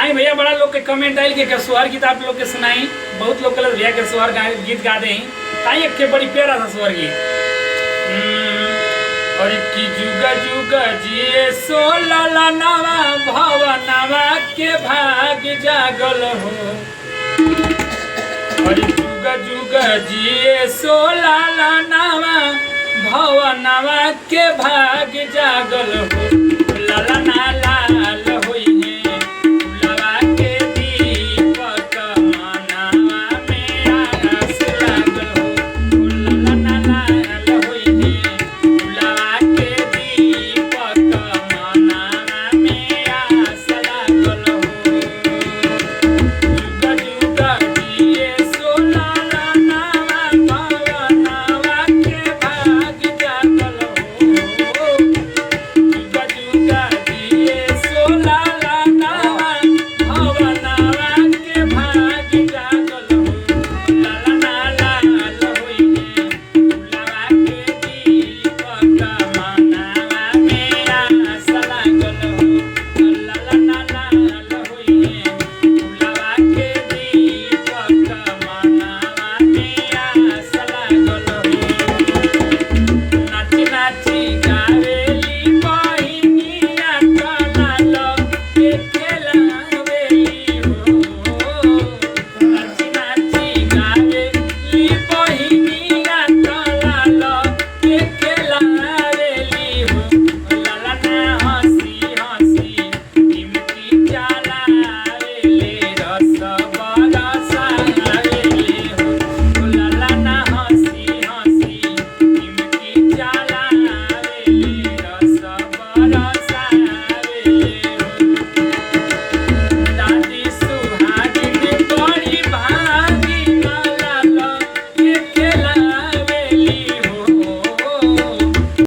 आई भैया बड़ा लोग के कमेंट आयल के सोहर गीत आप लोग के सुनाई। बहुत लोग कल भैया के सोहर गीत गा दे ताई एक के बड़ी प्यारा था सोहर गीत। और की जुगा जुगा जिए सोला नवा भवनवा के भाग जागल हो। और जुगा जुगा जिए सोला नवा भवनवा के भाग जागल हो। लाला ना लाल होई है फुलवा के दीपक मनवा में आस लागल हो। लाला ना लाल होई है फुलवा के दीपक मनवा में आस लागल हो। जुगा जुगा जिए सोला नवा भवनवा के भाग जागल हो। जुगा जुगा जिए सोला नवा भवनवा के भाग जागल हो। लाला ना लाल होई है फुलवा के दीपक मनवा में आस लागल हो। लाला ना लाल होई है फुलवा के दीपक मनवा में आस लागल हो। नाची नाची गावेली बहिनिया कलाल के खेला